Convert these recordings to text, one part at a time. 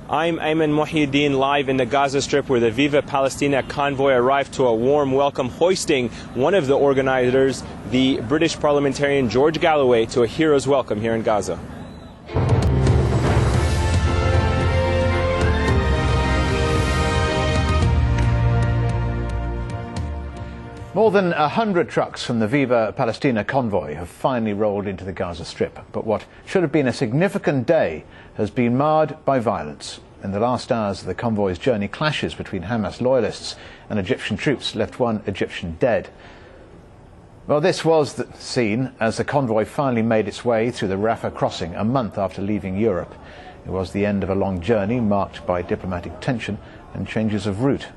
I'm Ayman Muhyiddin, live in the Gaza Strip, where the Viva Palestina Convoy arrived to a warm welcome, hoisting one of the organizers, the British parliamentarian George Galloway, to a hero's welcome here in Gaza. More than 100 trucks from the Viva Palestina Convoy have finally rolled into the Gaza Strip. But what should have been a significant day has been marred by violence. In the last hours of the convoy's journey, clashes between Hamas loyalists and Egyptian troops left one Egyptian dead. Well, this was the scene as the convoy finally made its way through the Rafah crossing a month after leaving Europe. It was the end of a long journey marked by diplomatic tension and changes of route.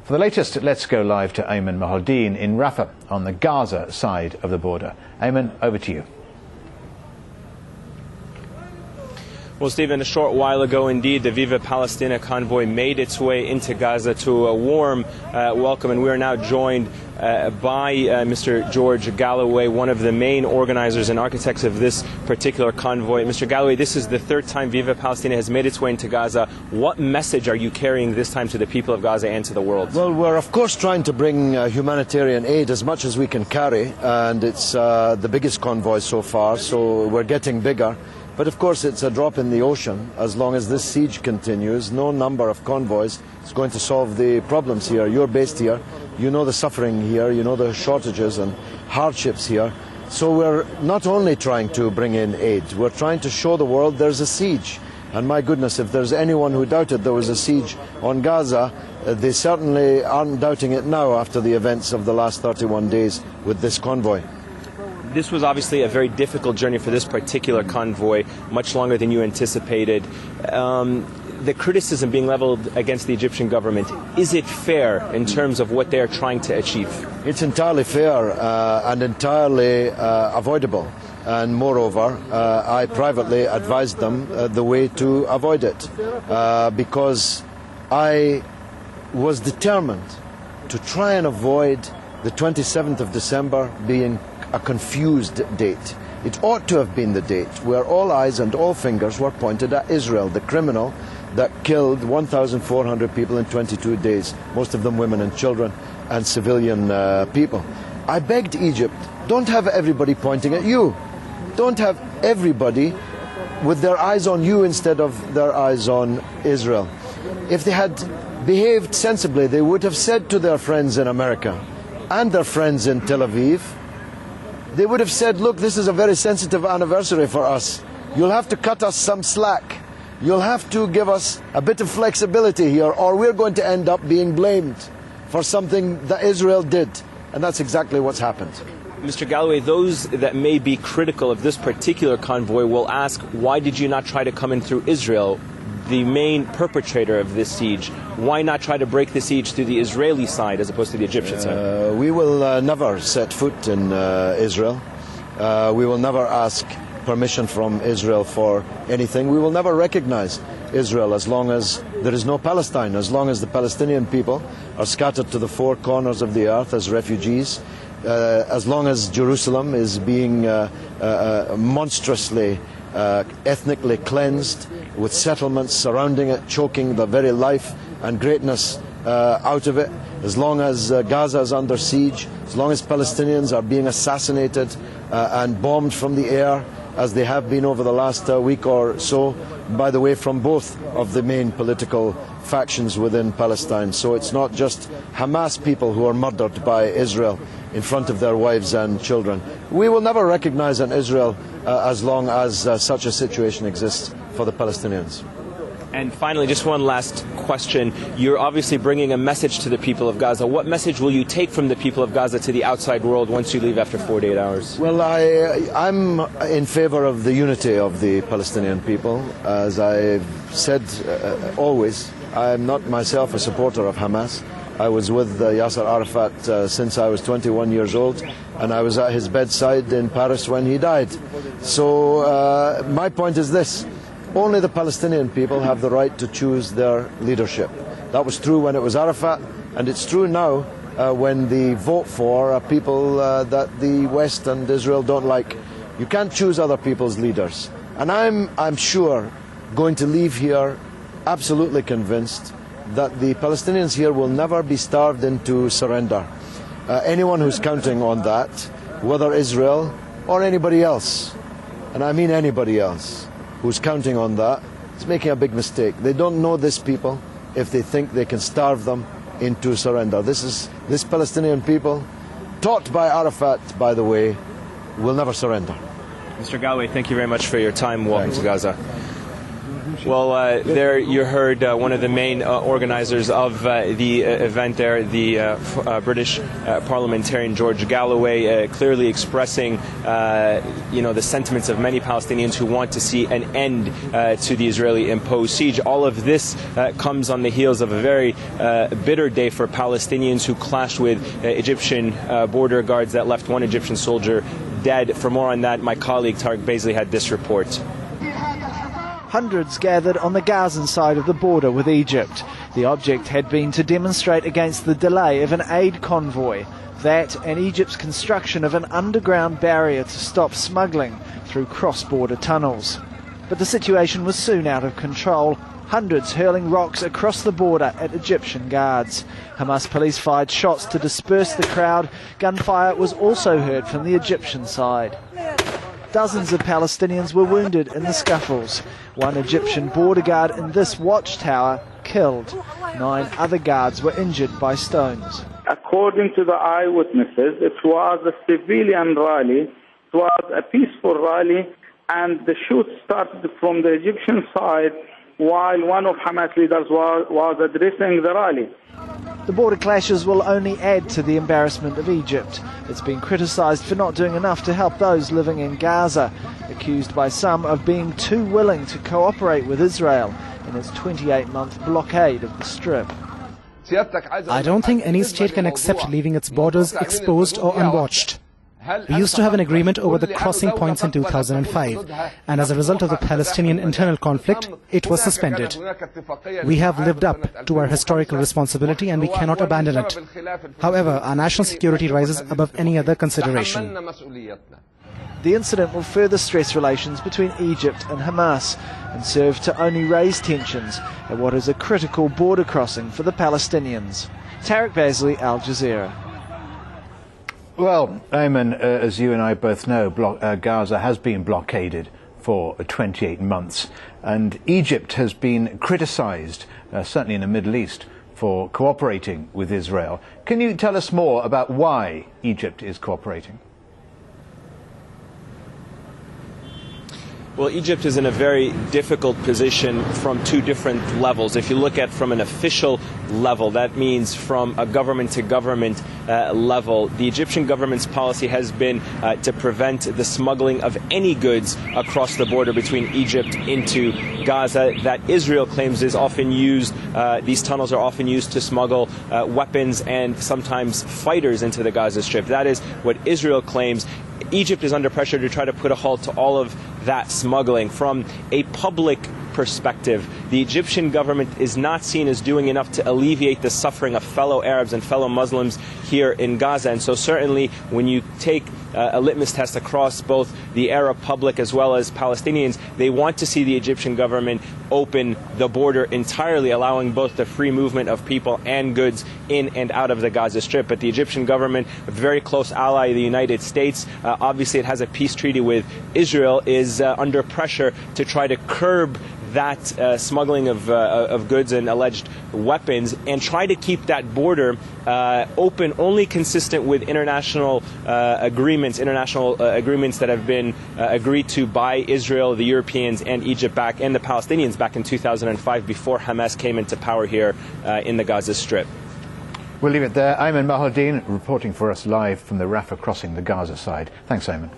For the latest, let's go live to Ayman Muhyiddin in Rafah on the Gaza side of the border. Ayman, over to you. Well, Stephen, a short while ago, indeed, the Viva Palestina Convoy made its way into Gaza to a warm welcome, and we are now joined by Mr. George Galloway, one of the main organizers and architects of this particular convoy. Mr. Galloway, this is the third time Viva Palestina has made its way into Gaza. What message are you carrying this time to the people of Gaza and to the world? Well, we're of course trying to bring humanitarian aid as much as we can carry, and it's the biggest convoy so far, so we're getting bigger. But of course it's a drop in the ocean. As long as this siege continues, no number of convoys is going to solve the problems here. You're based here, you know the suffering here, you know the shortages and hardships here. So we're not only trying to bring in aid, we're trying to show the world there's a siege. And my goodness, if there's anyone who doubted there was a siege on Gaza, they certainly aren't doubting it now after the events of the last 31 days with this convoy. This was obviously a very difficult journey for this particular convoy, much longer than you anticipated. The criticism being leveled against the Egyptian government, is it fair in terms of what they're trying to achieve? It's entirely fair and entirely avoidable. And moreover, I privately advised them the way to avoid it because I was determined to try and avoid the 27th of December being a confused date. It ought to have been the date where all eyes and all fingers were pointed at Israel, the criminal that killed 1,400 people in 22 days, most of them women and children and civilian people. I begged Egypt, don't have everybody pointing at you. Don't have everybody with their eyes on you instead of their eyes on Israel. If they had behaved sensibly, they would have said to their friends in America and their friends in Tel Aviv, they would have said, look, this is a very sensitive anniversary for us. You'll have to cut us some slack. You'll have to give us a bit of flexibility here, or we're going to end up being blamed for something that Israel did. And that's exactly what's happened. Mr. Galloway, those that may be critical of this particular convoy will ask, why did you not try to come in through Israel, the main perpetrator of this siege? Why not try to break the siege through the Israeli side as opposed to the Egyptian side? We will never set foot in Israel. We will never ask permission from Israel for anything. We will never recognize Israel as long as there is no Palestine, as long as the Palestinian people are scattered to the four corners of the earth as refugees, as long as Jerusalem is being monstrously ethnically cleansed, with settlements surrounding it, choking the very life and greatness out of it, as long as Gaza is under siege, as long as Palestinians are being assassinated and bombed from the air, as they have been over the last week or so, by the way, from both of the main political factions within Palestine. So it's not just Hamas people who are murdered by Israel in front of their wives and children. We will never recognize an Israel as long as such a situation exists for the Palestinians. And finally, just one last question. You're obviously bringing a message to the people of Gaza. What message will you take from the people of Gaza to the outside world once you leave after 48 hours? Well, I'm in favor of the unity of the Palestinian people. As I've said always, I'm not myself a supporter of Hamas. I was with Yasser Arafat since I was 21 years old, and I was at his bedside in Paris when he died. So my point is this. Only the Palestinian people have the right to choose their leadership. That was true when it was Arafat, and it's true now when the vote for are people that the West and Israel don't like. You can't choose other people's leaders. And I'm sure, going to leave here absolutely convinced that the Palestinians here will never be starved into surrender. Anyone who's counting on that, whether Israel or anybody else, and I mean anybody else, who's counting on that, is making a big mistake. They don't know this people if they think they can starve them into surrender. This Palestinian people, taught by Arafat, by the way, will never surrender. Mr. Galloway, thank you very much for your time. Welcome to Gaza. Well, there you heard one of the main organizers of the event there, the British parliamentarian George Galloway, clearly expressing, the sentiments of many Palestinians who want to see an end to the Israeli-imposed siege. All of this comes on the heels of a very bitter day for Palestinians who clashed with Egyptian border guards that left one Egyptian soldier dead. For more on that, my colleague Tariq Baisley had this report. Hundreds gathered on the Gazan side of the border with Egypt. The object had been to demonstrate against the delay of an aid convoy. That and Egypt's construction of an underground barrier to stop smuggling through cross-border tunnels. But the situation was soon out of control, hundreds hurling rocks across the border at Egyptian guards. Hamas police fired shots to disperse the crowd. Gunfire was also heard from the Egyptian side. Dozens of Palestinians were wounded in the scuffles. One Egyptian border guard in this watchtower killed. 9 other guards were injured by stones. According to the eyewitnesses, it was a civilian rally, it was a peaceful rally, and the shoot started from the Egyptian side while one of Hamas leaders was addressing the rally. The border clashes will only add to the embarrassment of Egypt. It's been criticised for not doing enough to help those living in Gaza, accused by some of being too willing to cooperate with Israel in its 28-month blockade of the Strip. I don't think any state can accept leaving its borders exposed or unwatched. We used to have an agreement over the crossing points in 2005, and as a result of the Palestinian internal conflict, it was suspended. We have lived up to our historical responsibility and we cannot abandon it. However, our national security rises above any other consideration. The incident will further stress relations between Egypt and Hamas and serve to only raise tensions at what is a critical border crossing for the Palestinians. Tariq Baisley, Al Jazeera. Well, Ayman, as you and I both know, Gaza has been blockaded for 28 months, and Egypt has been criticised, certainly in the Middle East, for cooperating with Israel. Can you tell us more about why Egypt is cooperating? Well, Egypt is in a very difficult position from 2 different levels. If you look at from an official level, that means from a government-to-government level. The Egyptian government's policy has been to prevent the smuggling of any goods across the border between Egypt into Gaza. That Israel claims is often used, these tunnels are often used to smuggle weapons and sometimes fighters into the Gaza Strip. That is what Israel claims. Egypt is under pressure to try to put a halt to all of that smuggling. From a public perspective, the Egyptian government is not seen as doing enough to alleviate the suffering of fellow Arabs and fellow Muslims here in Gaza. And so certainly when you take a litmus test across both the Arab public as well as Palestinians, they want to see the Egyptian government open the border entirely, allowing both the free movement of people and goods in and out of the Gaza Strip. But the Egyptian government, a very close ally of the United States, obviously it has a peace treaty with Israel, is under pressure to try to curb that smuggling of goods and alleged weapons and try to keep that border open, only consistent with international agreements that have been agreed to by Israel, the Europeans and Egypt and the Palestinians back in 2005 before Hamas came into power here in the Gaza Strip. We'll leave it there. Ayman Mahaldeen reporting for us live from the Rafah crossing, the Gaza side. Thanks, Ayman.